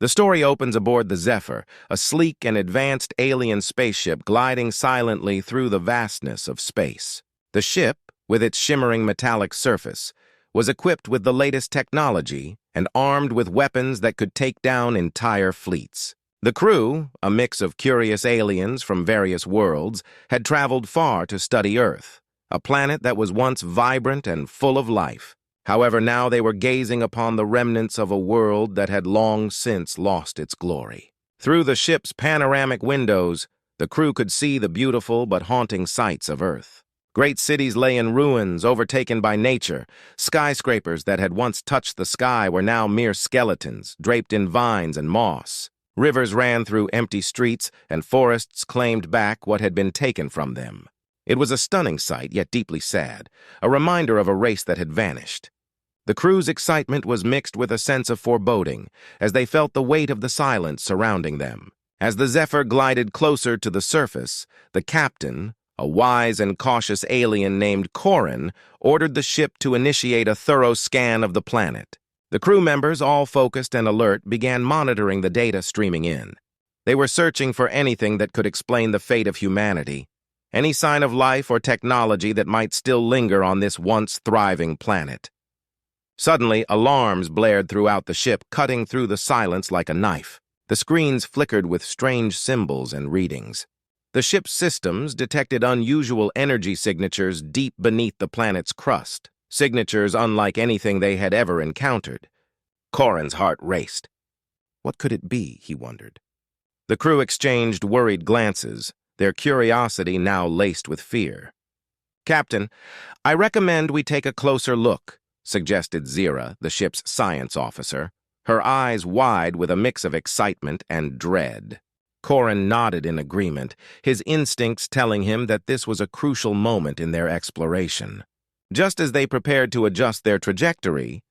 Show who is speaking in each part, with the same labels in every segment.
Speaker 1: The story opens aboard the Zephyr, a sleek and advanced alien spaceship gliding silently through the vastness of space. The ship, with its shimmering metallic surface, was equipped with the latest technology and armed with weapons that could take down entire fleets. The crew, a mix of curious aliens from various worlds, had traveled far to study Earth, a planet that was once vibrant and full of life. However, now they were gazing upon the remnants of a world that had long since lost its glory. Through the ship's panoramic windows, the crew could see the beautiful but haunting sights of Earth. Great cities lay in ruins, overtaken by nature. Skyscrapers that had once touched the sky were now mere skeletons, draped in vines and moss. Rivers ran through empty streets, and forests claimed back what had been taken from them. It was a stunning sight, yet deeply sad, a reminder of a race that had vanished. The crew's excitement was mixed with a sense of foreboding, as they felt the weight of the silence surrounding them. As the Zephyr glided closer to the surface, the captain, a wise and cautious alien named Corin, ordered the ship to initiate a thorough scan of the planet. The crew members, all focused and alert, began monitoring the data streaming in. They were searching for anything that could explain the fate of humanity, any sign of life or technology that might still linger on this once thriving planet. Suddenly, alarms blared throughout the ship, cutting through the silence like a knife. The screens flickered with strange symbols and readings. The ship's systems detected unusual energy signatures deep beneath the planet's crust, signatures unlike anything they had ever encountered. Corin's heart raced. What could it be, he wondered. The crew exchanged worried glances, their curiosity now laced with fear. "Captain, I recommend we take a closer look," suggested Zira, the ship's science officer, her eyes wide with a mix of excitement and dread. Corin nodded in agreement, his instincts telling him that this was a crucial moment in their exploration. Just as they prepared to adjust their trajectory,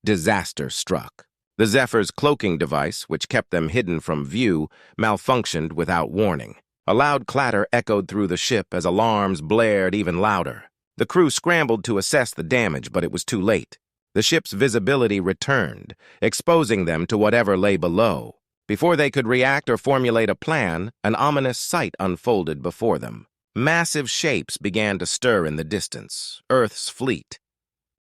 Speaker 1: disaster struck. The Zephyr's cloaking device, which kept them hidden from view, malfunctioned without warning. A loud clatter echoed through the ship as alarms blared even louder. The crew scrambled to assess the damage, but it was too late. The ship's visibility returned, exposing them to whatever lay below. Before they could react or formulate a plan, an ominous sight unfolded before them. Massive shapes began to stir in the distance, Earth's fleet.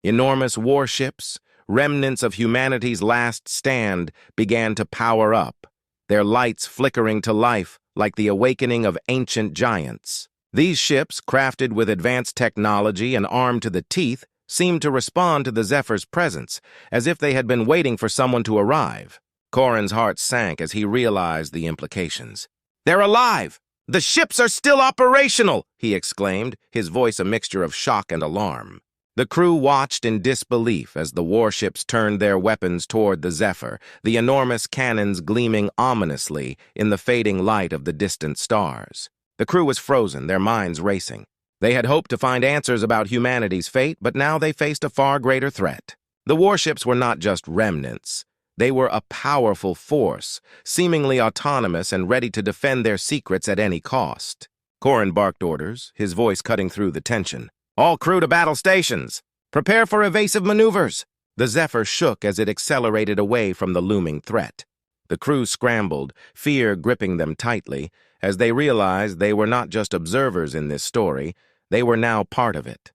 Speaker 1: Enormous warships, remnants of humanity's last stand, began to power up, their lights flickering to life like the awakening of ancient giants. These ships, crafted with advanced technology and armed to the teeth, seemed to respond to the Zephyr's presence, as if they had been waiting for someone to arrive. Corin's heart sank as he realized the implications. "They're alive! The ships are still operational!" he exclaimed, his voice a mixture of shock and alarm. The crew watched in disbelief as the warships turned their weapons toward the Zephyr, the enormous cannons gleaming ominously in the fading light of the distant stars. The crew was frozen, their minds racing. They had hoped to find answers about humanity's fate, but now they faced a far greater threat. The warships were not just remnants. They were a powerful force, seemingly autonomous and ready to defend their secrets at any cost. Corin barked orders, his voice cutting through the tension. "All crew to battle stations! Prepare for evasive maneuvers!" The Zephyr shook as it accelerated away from the looming threat. The crew scrambled, fear gripping them tightly, as they realized they were not just observers in this story, they were now part of it.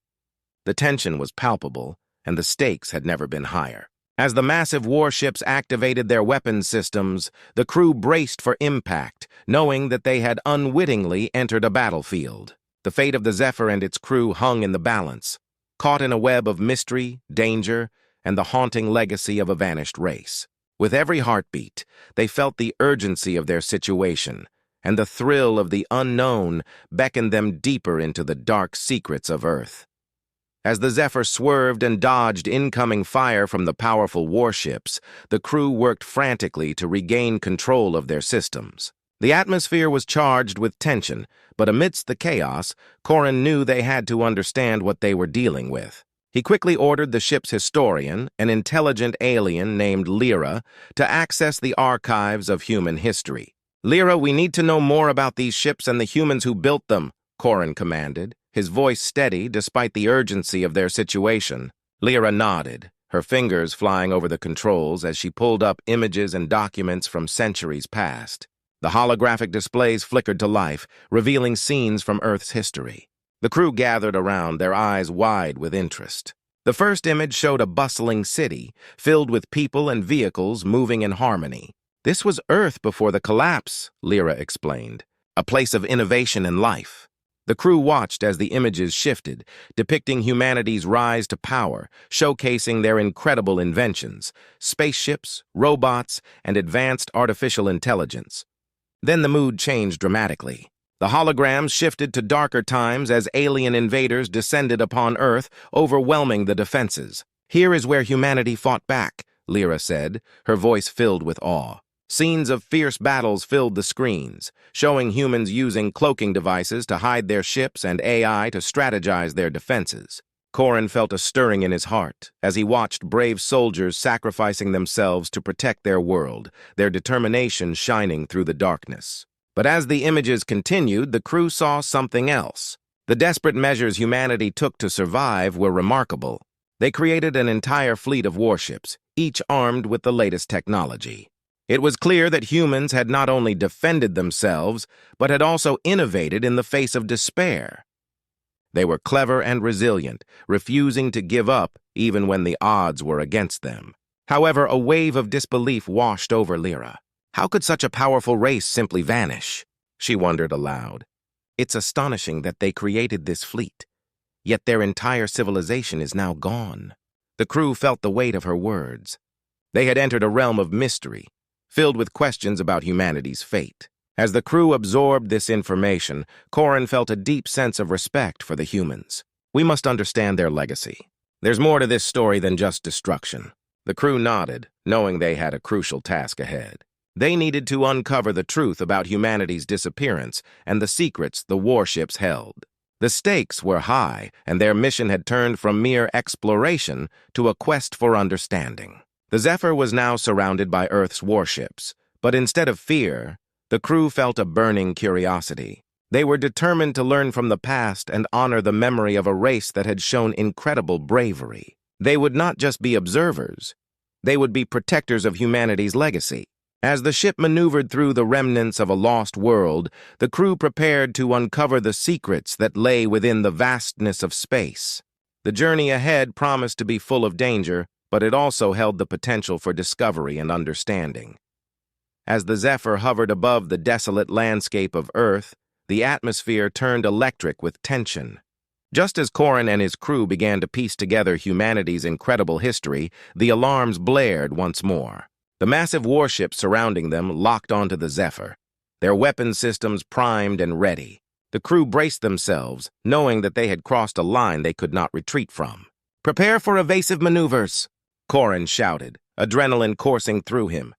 Speaker 1: The tension was palpable, and the stakes had never been higher. As the massive warships activated their weapons systems, the crew braced for impact, knowing that they had unwittingly entered a battlefield. The fate of the Zephyr and its crew hung in the balance, caught in a web of mystery, danger, and the haunting legacy of a vanished race. With every heartbeat, they felt the urgency of their situation, and the thrill of the unknown beckoned them deeper into the dark secrets of Earth. As the Zephyr swerved and dodged incoming fire from the powerful warships, the crew worked frantically to regain control of their systems. The atmosphere was charged with tension, but amidst the chaos, Corin knew they had to understand what they were dealing with. He quickly ordered the ship's historian, an intelligent alien named Lyra, to access the archives of human history. "Lyra, we need to know more about these ships and the humans who built them," Corin commanded, his voice steady despite the urgency of their situation. Lyra nodded, her fingers flying over the controls as she pulled up images and documents from centuries past. The holographic displays flickered to life, revealing scenes from Earth's history. The crew gathered around, their eyes wide with interest. The first image showed a bustling city, filled with people and vehicles moving in harmony. This was Earth before the collapse, Lyra explained, a place of innovation and life. The crew watched as the images shifted, depicting humanity's rise to power, showcasing their incredible inventions, spaceships, robots, and advanced artificial intelligence. Then the mood changed dramatically. The holograms shifted to darker times as alien invaders descended upon Earth, overwhelming the defenses. "Here is where humanity fought back," Lyra said, her voice filled with awe. Scenes of fierce battles filled the screens, showing humans using cloaking devices to hide their ships and AI to strategize their defenses. Corin felt a stirring in his heart as he watched brave soldiers sacrificing themselves to protect their world, their determination shining through the darkness. But as the images continued, the crew saw something else. The desperate measures humanity took to survive were remarkable. They created an entire fleet of warships, each armed with the latest technology. It was clear that humans had not only defended themselves, but had also innovated in the face of despair. They were clever and resilient, refusing to give up even when the odds were against them. However, a wave of disbelief washed over Lyra. How could such a powerful race simply vanish? She wondered aloud. It's astonishing that they created this fleet, yet their entire civilization is now gone. The crew felt the weight of her words. They had entered a realm of mystery, filled with questions about humanity's fate. As the crew absorbed this information, Corin felt a deep sense of respect for the humans. We must understand their legacy. There's more to this story than just destruction. The crew nodded, knowing they had a crucial task ahead. They needed to uncover the truth about humanity's disappearance and the secrets the warships held. The stakes were high, and their mission had turned from mere exploration to a quest for understanding. The Zephyr was now surrounded by Earth's warships, but instead of fear, the crew felt a burning curiosity. They were determined to learn from the past and honor the memory of a race that had shown incredible bravery. They would not just be observers, they would be protectors of humanity's legacy. As the ship maneuvered through the remnants of a lost world, the crew prepared to uncover the secrets that lay within the vastness of space. The journey ahead promised to be full of danger, but it also held the potential for discovery and understanding. As the Zephyr hovered above the desolate landscape of Earth, the atmosphere turned electric with tension. Just as Corin and his crew began to piece together humanity's incredible history, the alarms blared once more. The massive warships surrounding them locked onto the Zephyr, their weapon systems primed and ready. The crew braced themselves, knowing that they had crossed a line they could not retreat from. "Prepare for evasive maneuvers," Corin shouted, adrenaline coursing through him.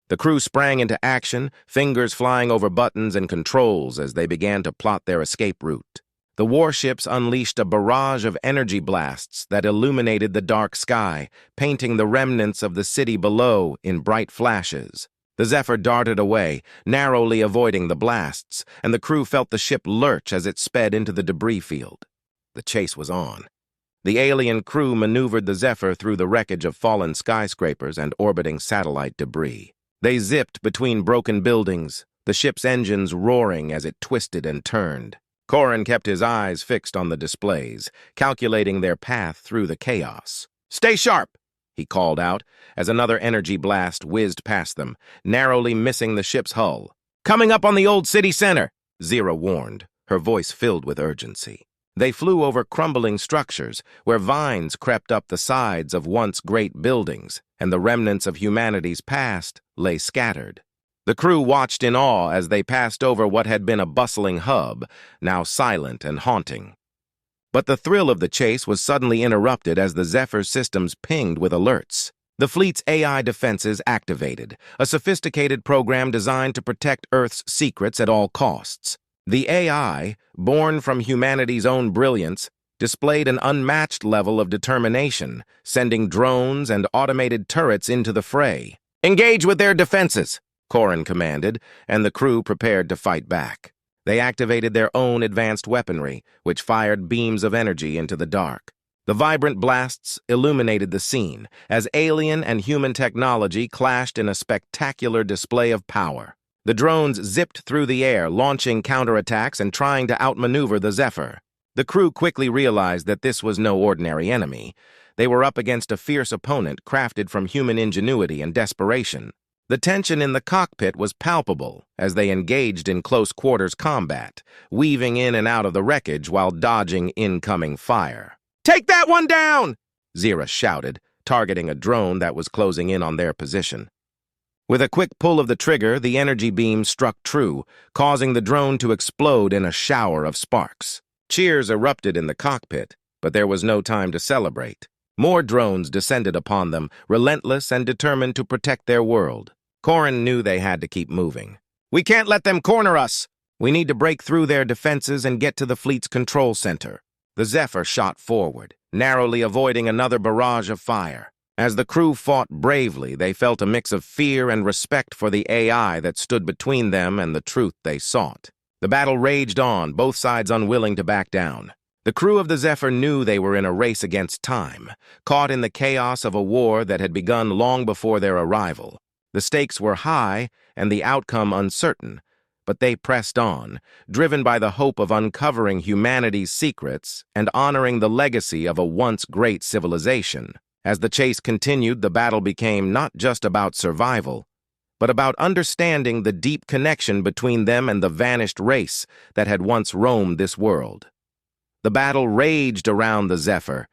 Speaker 1: The crew sprang into action, fingers flying over buttons and controls as they began to plot their escape route. The warships unleashed a barrage of energy blasts that illuminated the dark sky, painting the remnants of the city below in bright flashes. The Zephyr darted away, narrowly avoiding the blasts, and the crew felt the ship lurch as it sped into the debris field. The chase was on. The alien crew maneuvered the Zephyr through the wreckage of fallen skyscrapers and orbiting satellite debris. They zipped between broken buildings, the ship's engines roaring as it twisted and turned. Corin kept his eyes fixed on the displays, calculating their path through the chaos. "Stay sharp!" he called out as another energy blast whizzed past them, narrowly missing the ship's hull. "Coming up on the old city center," Zira warned, her voice filled with urgency. They flew over crumbling structures where vines crept up the sides of once great buildings, and the remnants of humanity's past lay scattered. The crew watched in awe as they passed over what had been a bustling hub, now silent and haunting. But the thrill of the chase was suddenly interrupted as the Zephyr's systems pinged with alerts. The fleet's AI defenses activated, a sophisticated program designed to protect Earth's secrets at all costs. The AI, born from humanity's own brilliance, displayed an unmatched level of determination, sending drones and automated turrets into the fray. "Engage with their defenses," Corin commanded, and the crew prepared to fight back. They activated their own advanced weaponry, which fired beams of energy into the dark. The vibrant blasts illuminated the scene as alien and human technology clashed in a spectacular display of power. The drones zipped through the air, launching counterattacks and trying to outmaneuver the Zephyr. The crew quickly realized that this was no ordinary enemy. They were up against a fierce opponent crafted from human ingenuity and desperation. The tension in the cockpit was palpable as they engaged in close-quarters combat, weaving in and out of the wreckage while dodging incoming fire. "Take that one down!" Zira shouted, targeting a drone that was closing in on their position. With a quick pull of the trigger, the energy beam struck true, causing the drone to explode in a shower of sparks. Cheers erupted in the cockpit, but there was no time to celebrate. More drones descended upon them, relentless and determined to protect their world. Corin knew they had to keep moving. "We can't let them corner us! We need to break through their defenses and get to the fleet's control center." The Zephyr shot forward, narrowly avoiding another barrage of fire. As the crew fought bravely, they felt a mix of fear and respect for the AI that stood between them and the truth they sought. The battle raged on, both sides unwilling to back down. The crew of the Zephyr knew they were in a race against time, caught in the chaos of a war that had begun long before their arrival. The stakes were high and the outcome uncertain, but they pressed on, driven by the hope of uncovering humanity's secrets and honoring the legacy of a once great civilization. As the chase continued, the battle became not just about survival, but about understanding the deep connection between them and the vanished race that had once roamed this world. The battle raged around the Zephyr,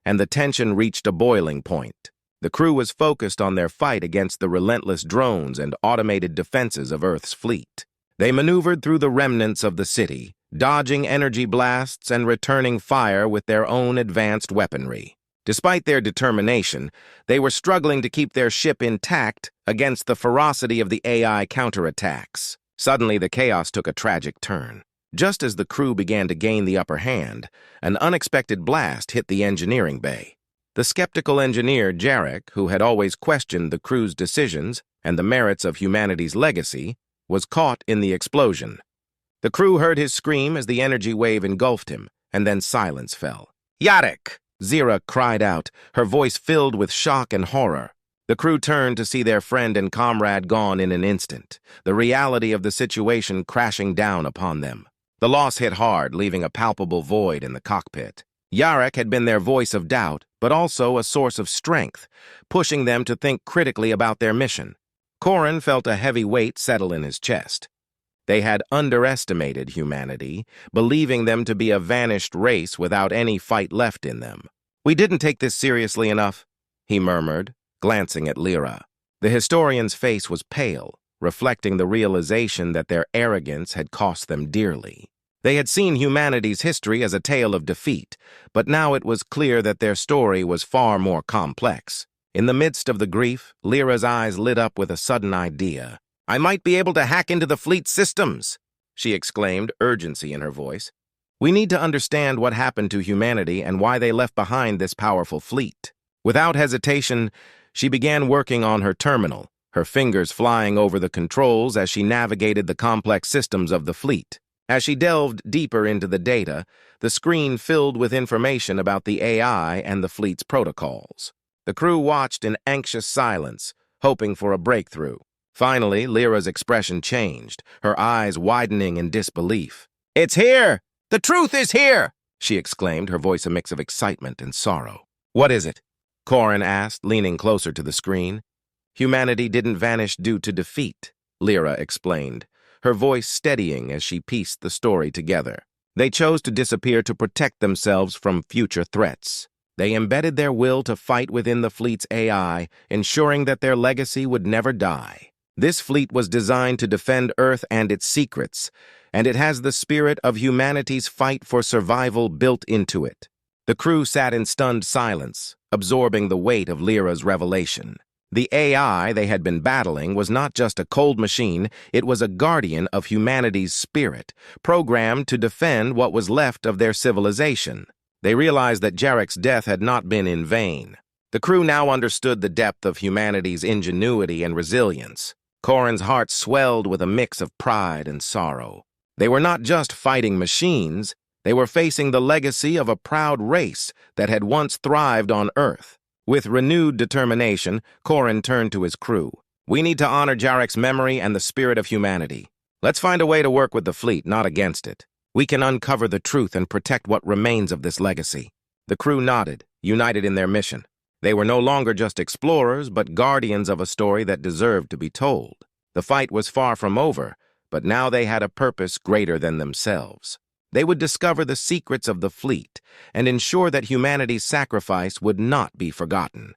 Speaker 1: and the tension reached a boiling point. The crew was focused on their fight against the relentless drones and automated defenses of Earth's fleet. They maneuvered through the remnants of the city, dodging energy blasts and returning fire with their own advanced weaponry. Despite their determination, they were struggling to keep their ship intact against the ferocity of the AI counterattacks. Suddenly, the chaos took a tragic turn. Just as the crew began to gain the upper hand, an unexpected blast hit the engineering bay. The skeptical engineer, Jarek, who had always questioned the crew's decisions and the merits of humanity's legacy, was caught in the explosion. The crew heard his scream as the energy wave engulfed him, and then silence fell. "Jarek!" Zira cried out, her voice filled with shock and horror. The crew turned to see their friend and comrade gone in an instant, the reality of the situation crashing down upon them. The loss hit hard, leaving a palpable void in the cockpit. Jarek had been their voice of doubt, but also a source of strength, pushing them to think critically about their mission. Corin felt a heavy weight settle in his chest. They had underestimated humanity, believing them to be a vanished race without any fight left in them. "We didn't take this seriously enough," he murmured, glancing at Lyra. The historian's face was pale, reflecting the realization that their arrogance had cost them dearly. They had seen humanity's history as a tale of defeat, but now it was clear that their story was far more complex. In the midst of the grief, Lyra's eyes lit up with a sudden idea. "I might be able to hack into the fleet's systems," she exclaimed, urgency in her voice. "We need to understand what happened to humanity and why they left behind this powerful fleet." Without hesitation, she began working on her terminal, her fingers flying over the controls as she navigated the complex systems of the fleet. As she delved deeper into the data, the screen filled with information about the AI and the fleet's protocols. The crew watched in anxious silence, hoping for a breakthrough. Finally, Lyra's expression changed, her eyes widening in disbelief. "It's here! The truth is here!" she exclaimed, her voice a mix of excitement and sorrow. "What is it?" Corin asked, leaning closer to the screen. "Humanity didn't vanish due to defeat," Lyra explained, her voice steadying as she pieced the story together. "They chose to disappear to protect themselves from future threats. They embedded their will to fight within the fleet's AI, ensuring that their legacy would never die. This fleet was designed to defend Earth and its secrets, and it has the spirit of humanity's fight for survival built into it." The crew sat in stunned silence, absorbing the weight of Lyra's revelation. The AI they had been battling was not just a cold machine, it was a guardian of humanity's spirit, programmed to defend what was left of their civilization. They realized that Jarek's death had not been in vain. The crew now understood the depth of humanity's ingenuity and resilience. Corin's heart swelled with a mix of pride and sorrow. They were not just fighting machines, They were facing the legacy of a proud race that had once thrived on Earth. With renewed determination, Corin turned to his crew. "We need to honor Jarek's memory and the spirit of humanity. Let's find a way to work with the fleet, not against it. We can uncover the truth and protect what remains of this legacy." The crew nodded, united in their mission. They were no longer just explorers, but guardians of a story that deserved to be told. The fight was far from over, but now they had a purpose greater than themselves. They would discover the secrets of the fleet and ensure that humanity's sacrifice would not be forgotten.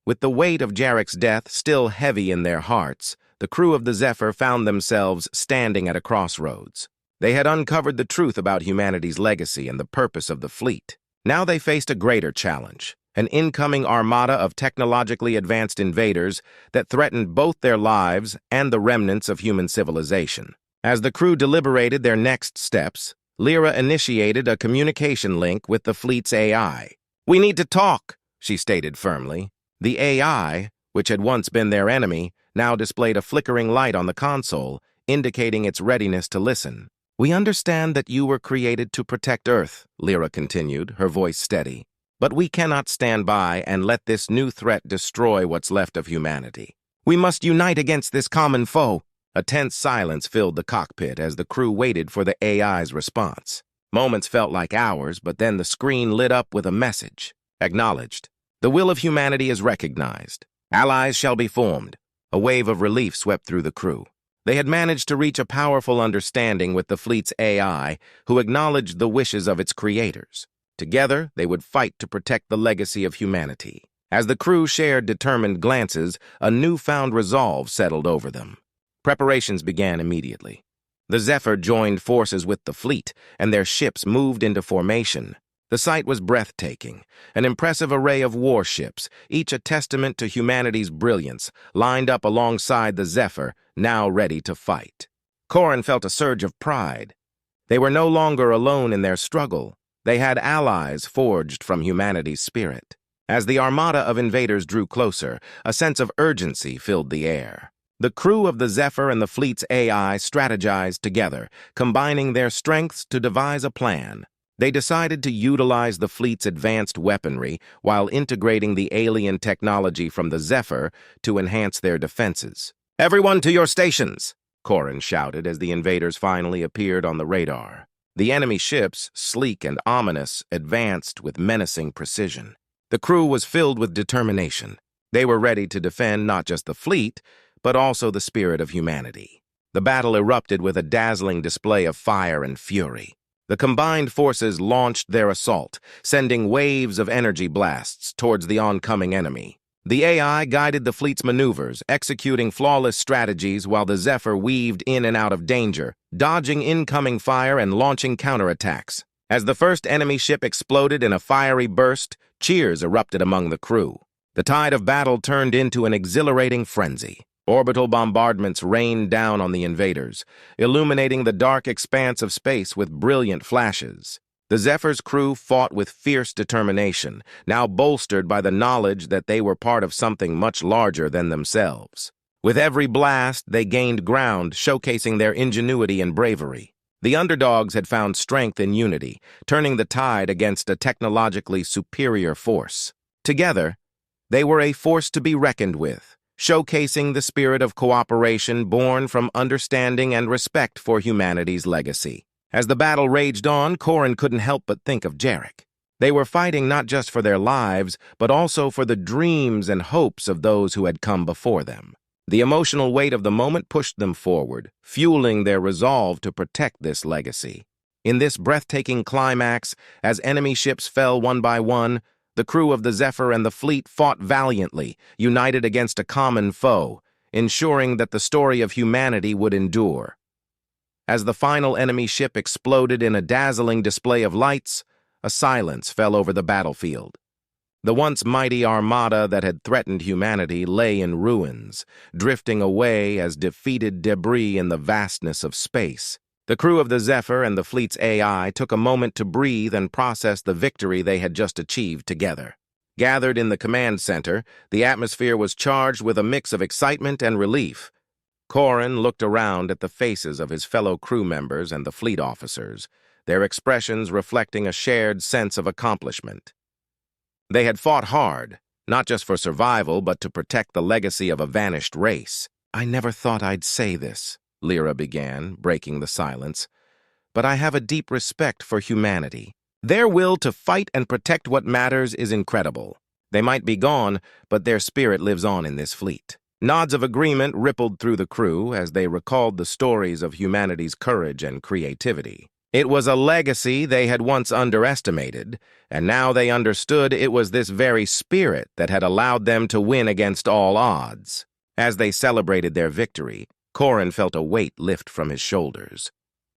Speaker 1: With the weight of Jarek's death still heavy in their hearts, the crew of the Zephyr found themselves standing at a crossroads. They had uncovered the truth about humanity's legacy and the purpose of the fleet. Now they faced a greater challenge, an incoming armada of technologically advanced invaders that threatened both their lives and the remnants of human civilization. As the crew deliberated their next steps, Lyra initiated a communication link with the fleet's AI. "We need to talk," she stated firmly. The AI, which had once been their enemy, now displayed a flickering light on the console, indicating its readiness to listen. "We understand that you were created to protect Earth," Lyra continued, her voice steady. "But we cannot stand by and let this new threat destroy what's left of humanity. We must unite against this common foe." A tense silence filled the cockpit as the crew waited for the AI's response. Moments felt like hours, but then the screen lit up with a message. "Acknowledged. The will of humanity is recognized. Allies shall be formed." A wave of relief swept through the crew. They had managed to reach a powerful understanding with the fleet's AI, who acknowledged the wishes of its creators. Together, they would fight to protect the legacy of humanity. As the crew shared determined glances, a newfound resolve settled over them. Preparations began immediately. The Zephyr joined forces with the fleet, and their ships moved into formation. The sight was breathtaking, an impressive array of warships, each a testament to humanity's brilliance, lined up alongside the Zephyr, now ready to fight. Corin felt a surge of pride. They were no longer alone in their struggle. They had allies forged from humanity's spirit. As the armada of invaders drew closer, a sense of urgency filled the air. The crew of the Zephyr and the fleet's AI strategized together, combining their strengths to devise a plan. They decided to utilize the fleet's advanced weaponry while integrating the alien technology from the Zephyr to enhance their defenses. "Everyone to your stations!" Corin shouted as the invaders finally appeared on the radar. The enemy ships, sleek and ominous, advanced with menacing precision. The crew was filled with determination. They were ready to defend not just the fleet, but also the spirit of humanity. The battle erupted with a dazzling display of fire and fury. The combined forces launched their assault, sending waves of energy blasts towards the oncoming enemy. The AI guided the fleet's maneuvers, executing flawless strategies while the Zephyr weaved in and out of danger, dodging incoming fire and launching counterattacks. As the first enemy ship exploded in a fiery burst, cheers erupted among the crew. The tide of battle turned into an exhilarating frenzy. Orbital bombardments rained down on the invaders, illuminating the dark expanse of space with brilliant flashes. The Zephyr's crew fought with fierce determination, now bolstered by the knowledge that they were part of something much larger than themselves. With every blast, they gained ground, showcasing their ingenuity and bravery. The underdogs had found strength in unity, turning the tide against a technologically superior force. Together, they were a force to be reckoned with, showcasing the spirit of cooperation born from understanding and respect for humanity's legacy. As the battle raged on, Corin couldn't help but think of Jarek. They were fighting not just for their lives, but also for the dreams and hopes of those who had come before them. The emotional weight of the moment pushed them forward, fueling their resolve to protect this legacy. In this breathtaking climax, as enemy ships fell one by one, the crew of the Zephyr and the fleet fought valiantly, united against a common foe, ensuring that the story of humanity would endure. As the final enemy ship exploded in a dazzling display of lights, a silence fell over the battlefield. The once mighty armada that had threatened humanity lay in ruins, drifting away as defeated debris in the vastness of space. The crew of the Zephyr and the fleet's AI took a moment to breathe and process the victory they had just achieved together. Gathered in the command center, the atmosphere was charged with a mix of excitement and relief. Corin looked around at the faces of his fellow crew members and the fleet officers, their expressions reflecting a shared sense of accomplishment. They had fought hard, not just for survival, but to protect the legacy of a vanished race. "I never thought I'd say this," Lyra began, breaking the silence, "but I have a deep respect for humanity. Their will to fight and protect what matters is incredible. They might be gone, but their spirit lives on in this fleet." Nods of agreement rippled through the crew as they recalled the stories of humanity's courage and creativity. It was a legacy they had once underestimated, and now they understood it was this very spirit that had allowed them to win against all odds. As they celebrated their victory, Corin felt a weight lift from his shoulders.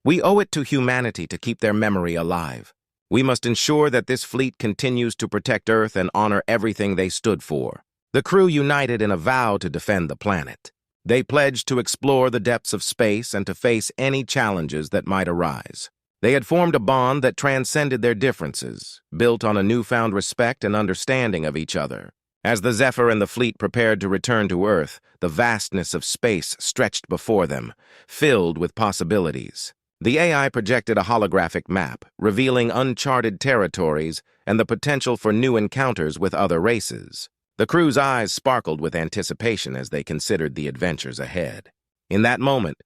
Speaker 1: "We owe it to humanity to keep their memory alive. We must ensure that this fleet continues to protect Earth and honor everything they stood for." The crew united in a vow to defend the planet. They pledged to explore the depths of space and to face any challenges that might arise. They had formed a bond that transcended their differences, built on a newfound respect and understanding of each other. As the Zephyr and the fleet prepared to return to Earth, the vastness of space stretched before them, filled with possibilities. The AI projected a holographic map, revealing uncharted territories and the potential for new encounters with other races. The crew's eyes sparkled with anticipation as they considered the adventures ahead. In that moment,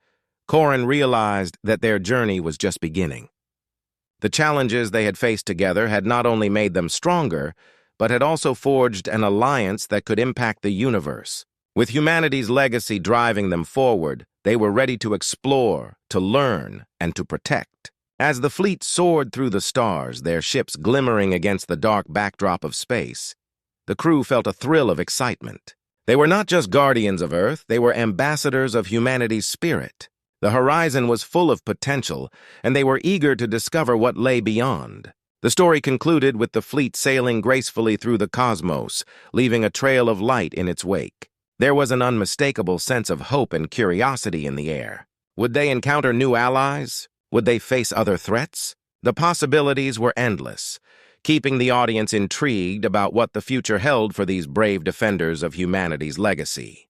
Speaker 1: Corin realized that their journey was just beginning. The challenges they had faced together had not only made them stronger, but had also forged an alliance that could impact the universe. With humanity's legacy driving them forward, they were ready to explore, to learn, and to protect. As the fleet soared through the stars, their ships glimmering against the dark backdrop of space, the crew felt a thrill of excitement. They were not just guardians of Earth, they were ambassadors of humanity's spirit. The horizon was full of potential, and they were eager to discover what lay beyond. The story concluded with the fleet sailing gracefully through the cosmos, leaving a trail of light in its wake. There was an unmistakable sense of hope and curiosity in the air. Would they encounter new allies? Would they face other threats? The possibilities were endless, keeping the audience intrigued about what the future held for these brave defenders of humanity's legacy.